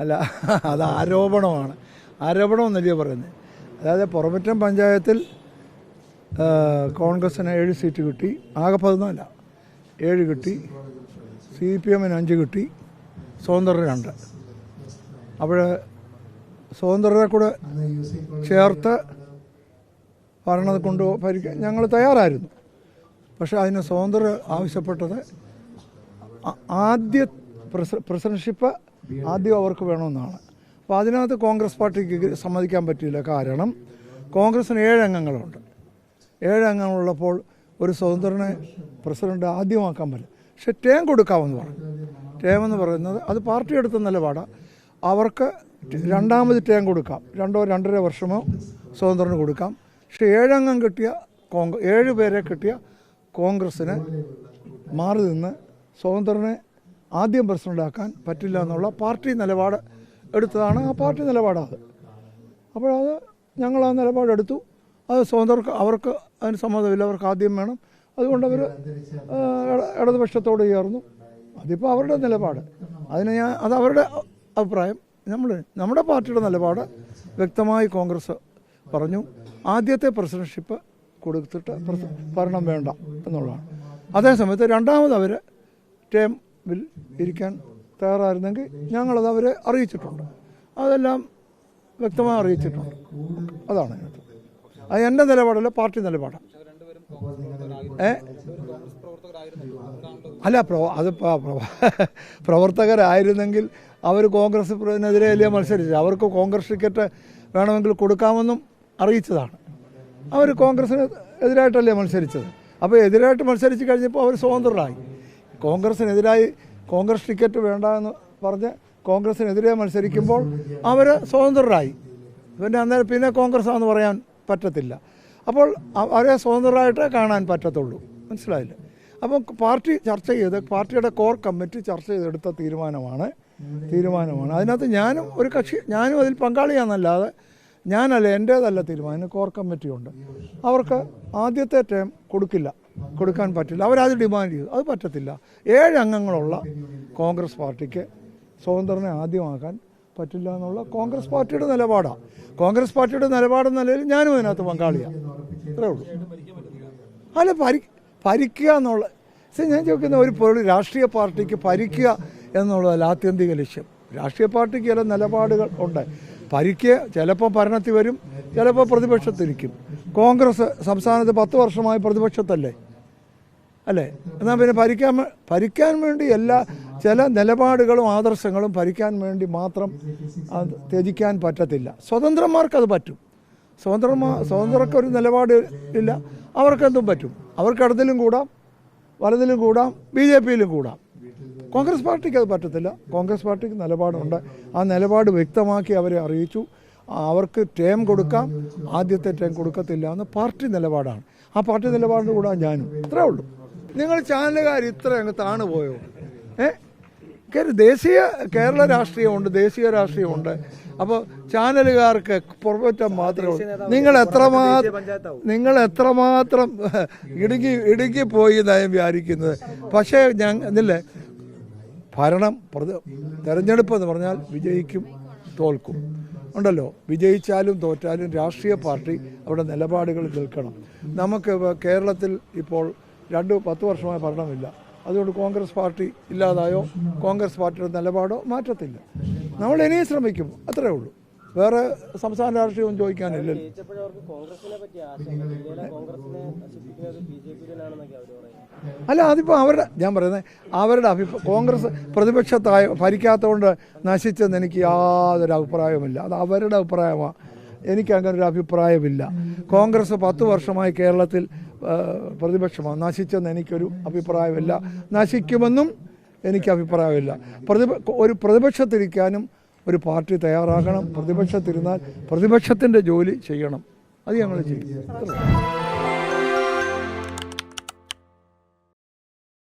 അല്ല, അത് ആരോപണമാണ്. ആരോപണമെന്നല്ലേ പറയുന്നത്. അതായത് പുറമറ്റം പഞ്ചായത്തിൽ കോൺഗ്രസിന് 7 സീറ്റ് കിട്ടി, ആകെ 14 7 കിട്ടി, CPM 5 കിട്ടി, സ്വതന്ത്രന് 2. അപ്പോൾ സ്വതന്ത്രരെ കൂടെ ചേർത്ത് ഭരണം ഭരിക്കാൻ ഞങ്ങൾ തയ്യാറായിരുന്നു. പക്ഷേ അതിന് സ്വതന്ത്രർ ആവശ്യപ്പെട്ടത് ആദ്യ പ്രസിഡൻഷിപ്പ് ആദ്യം അവർക്ക് വേണമെന്നാണ്. അപ്പോൾ അതിനകത്ത് കോൺഗ്രസ് പാർട്ടിക്ക് സമ്മതിക്കാൻ പറ്റിയില്ല. കാരണം കോൺഗ്രസിന് 7 അംഗങ്ങളുണ്ട്. 7 അംഗങ്ങളുള്ളപ്പോൾ ഒരു സ്വതന്ത്രനെ പ്രസിഡന്റ് ആദ്യമാക്കാൻ പറ്റില്ല. പക്ഷെ ടേം കൊടുക്കാമെന്ന് പറഞ്ഞു. ടേം എന്ന് പറയുന്നത് അത് പാർട്ടി എടുത്ത നിലപാടാണ്. അവർക്ക് രണ്ടാമത് ടേം കൊടുക്കാം, 2-2.5 വർഷമോ സ്വതന്ത്രന് കൊടുക്കാം. പക്ഷെ 7 അംഗം കിട്ടിയ 7 പേരെ കിട്ടിയ കോൺഗ്രസ്സിന് മാറി നിന്ന് സ്വതന്ത്രനെ ആദ്യം പ്രസിഡൻ്റാക്കാൻ പറ്റില്ല എന്നുള്ള പാർട്ടി നിലപാട് എടുത്തതാണ്. ആ പാർട്ടി നിലപാടാണ്. അപ്പോഴത് ഞങ്ങൾ ആ നിലപാടെടുത്തു. അത് സ്വതന്ത്രർക്ക് അവർക്ക് അതിന് സമ്മതമില്ല, അവർക്ക് ആദ്യം വേണം. അതുകൊണ്ട് അവർ ഇടതുപക്ഷത്തോട് ചേർന്നു. അതിപ്പോൾ അവരുടെ നിലപാട്. അത് അവരുടെ അഭിപ്രായം. നമ്മുടെ പാർട്ടിയുടെ നിലപാട് വ്യക്തമായി കോൺഗ്രസ് പറഞ്ഞു. ആദ്യത്തെ പ്രസിഡൻഷിപ്പ് കൊടുത്തിട്ട് ഭരണം വേണ്ട എന്നുള്ളതാണ്. അതേസമയത്ത് രണ്ടാമത് അവർ ടേമിൽ ഇരിക്കാൻ തയ്യാറായിരുന്നെങ്കിൽ ഞങ്ങളത് അവരെ അറിയിച്ചിട്ടുണ്ട്. അതെല്ലാം വ്യക്തമായി അറിയിച്ചിട്ടുണ്ട്. അതാണ് അതിനകത്ത്. അത് എൻ്റെ നിലപാടല്ല, പാർട്ടി നിലപാടാണ്. അല്ല, അത് പ്രവർത്തകരായിരുന്നെങ്കിൽ അവർ കോൺഗ്രസിനെതിരെ അല്ലേ മത്സരിച്ചത്. അവർക്ക് കോൺഗ്രസ് ടിക്കറ്റ് വേണമെങ്കിൽ കൊടുക്കാമെന്നും അറിയിച്ചതാണ്. അവർ കോൺഗ്രസിന് എതിരായിട്ടല്ലേ മത്സരിച്ചത്. അപ്പോൾ എതിരായിട്ട് മത്സരിച്ച് കഴിഞ്ഞപ്പോൾ അവർ സ്വതന്ത്രരായി. കോൺഗ്രസിനെതിരായി കോൺഗ്രസ് ടിക്കറ്റ് വേണ്ട എന്ന് പറഞ്ഞ് കോൺഗ്രസിനെതിരെ മത്സരിക്കുമ്പോൾ അവർ സ്വതന്ത്രരായി. പിന്നെ കോൺഗ്രസ് ആണെന്ന് പറയാൻ പറ്റത്തില്ല. അപ്പോൾ അവരെ സ്വതന്ത്രരായിട്ടേ കാണാൻ പറ്റത്തുള്ളൂ. മനസ്സിലായില്ല. അപ്പം പാർട്ടി ചർച്ച ചെയ്ത്, പാർട്ടിയുടെ കോർ കമ്മിറ്റി ചർച്ച ചെയ്തെടുത്ത തീരുമാനമാണ്. അതിനകത്ത് ഞാനും അതിൽ പങ്കാളിയാണെന്നല്ലാതെ ഞാനല്ല, എൻ്റേതല്ല തീരുമാനം. കോർ കമ്മിറ്റിയുണ്ട്. അവർക്ക് ആദ്യത്തെ ടേം കൊടുക്കാൻ പറ്റില്ല. അവരത് ഡിമാൻഡ് ചെയ്തു. അത് പറ്റത്തില്ല. 7 അംഗങ്ങളുള്ള കോൺഗ്രസ് പാർട്ടിക്ക് സ്വതന്ത്രനെ ആദ്യമാക്കാൻ പറ്റില്ല എന്നുള്ള കോൺഗ്രസ് പാർട്ടിയുടെ നിലപാടാണ്. കോൺഗ്രസ് പാർട്ടിയുടെ നിലപാടെന്ന നിലയിൽ ഞാനും അതിനകത്ത് പങ്കാളിയാണ്. അത്രേ ഉള്ളൂ. അല്ല, ഭരിക്കുക എന്നുള്ള ഞാൻ ചോദിക്കുന്ന ഒരു രാഷ്ട്രീയ പാർട്ടിക്ക് ഭരിക്കുക എന്നുള്ളതല്ല ആത്യന്തിക ലക്ഷ്യം. രാഷ്ട്രീയ പാർട്ടിക്ക് ചില നിലപാടുകൾ ഉണ്ട്. ഭരിക്കുക ചിലപ്പോൾ ഭരണത്തിൽ വരും, ചിലപ്പോൾ പ്രതിപക്ഷത്തിരിക്കും. കോൺഗ്രസ് സംസ്ഥാനത്ത് 10 വർഷമായി പ്രതിപക്ഷത്തല്ലേ അല്ലേ? എന്നാൽ പിന്നെ ഭരിക്കാൻ വേണ്ടി ചില നിലപാടുകളും ആദർശങ്ങളും ഭരിക്കാൻ വേണ്ടി മാത്രം ത്യജിക്കാൻ പറ്റത്തില്ല. സ്വതന്ത്രന്മാർക്കത് പറ്റും. സ്വതന്ത്രർക്കൊരു നിലപാട് ഇല്ല, അവർക്കെന്തും പറ്റും. അവർക്ക് ഇടതിലും കൂടാം, വലതിലും കൂടാം, BJPയിലും കൂടാം. കോൺഗ്രസ് പാർട്ടിക്ക് അത് പറ്റത്തില്ല. കോൺഗ്രസ് പാർട്ടിക്ക് നിലപാടുണ്ട്. ആ നിലപാട് വ്യക്തമാക്കി അവരെ അറിയിച്ചു. അവർക്ക് ടേം കൊടുക്കാം, ആദ്യത്തെ ടേം കൊടുക്കത്തില്ല എന്ന് പാർട്ടി നിലപാടാണ്. ആ പാർട്ടി നിലപാടിൻ്റെ കൂടെ ഞാനും. ഇത്രേ ഉള്ളൂ. നിങ്ങൾ ചാനലുകാർ ഇത്ര അങ്ങ് താണുപോയോ? കേരള രാഷ്ട്രീയമുണ്ട്, ദേശീയ രാഷ്ട്രീയമുണ്ട്. അപ്പോൾ ചാനലുകാർക്ക് പുറമറ്റം മാത്രമേ ഉള്ളൂ. നിങ്ങൾ എത്രമാത്രം ഇടുങ്ങിപ്പോയി നയം വിചാരിക്കുന്നത്. പക്ഷേ ഇതില്ലേ, തെരഞ്ഞെടുപ്പ് എന്ന് പറഞ്ഞാൽ വിജയിക്കും തോൽക്കും ഉണ്ടല്ലോ. വിജയിച്ചാലും തോറ്റാലും രാഷ്ട്രീയ പാർട്ടി അവിടെ നിലപാടുകൾ നിൽക്കണം. നമുക്ക് കേരളത്തിൽ ഇപ്പോൾ 10 വർഷമായ ഭരണമില്ല. അതുകൊണ്ട് കോൺഗ്രസ് പാർട്ടി ഇല്ലാതായോ കോൺഗ്രസ് പാർട്ടിയുടെ നിലപാടോ മാറ്റത്തില്ല. നമ്മൾ ഇനിയും ശ്രമിക്കും, അത്രേ ഉള്ളൂ. വേറെ സംസ്ഥാന രാഷ്ട്രീയമൊന്നും ചോദിക്കാനില്ലല്ലോ. അല്ല, അതിപ്പോൾ ഞാൻ പറയുന്നത് അവരുടെ കോൺഗ്രസ് ഭരിക്കാത്തതുകൊണ്ട് നശിച്ചെന്ന് എനിക്ക് യാതൊരു അഭിപ്രായവുമില്ല. അത് അവരുടെ അഭിപ്രായമാണ്. എനിക്കങ്ങനെ ഒരു അഭിപ്രായമില്ല. കോൺഗ്രസ് 10 വർഷമായി കേരളത്തിൽ പ്രതിപക്ഷമാണ്. നശിച്ചെന്ന് എനിക്കൊരു അഭിപ്രായമില്ല. നശിക്കുമെന്നും എനിക്ക് അഭിപ്രായമില്ല. ഒരു പ്രതിപക്ഷത്തിരിക്കാനും ഒരു പാർട്ടി തയ്യാറാകണം. പ്രതിപക്ഷത്തിരുന്നാൽ പ്രതിപക്ഷത്തിൻ്റെ ജോലി ചെയ്യണം. അത് ഞങ്ങൾ ചെയ്യും.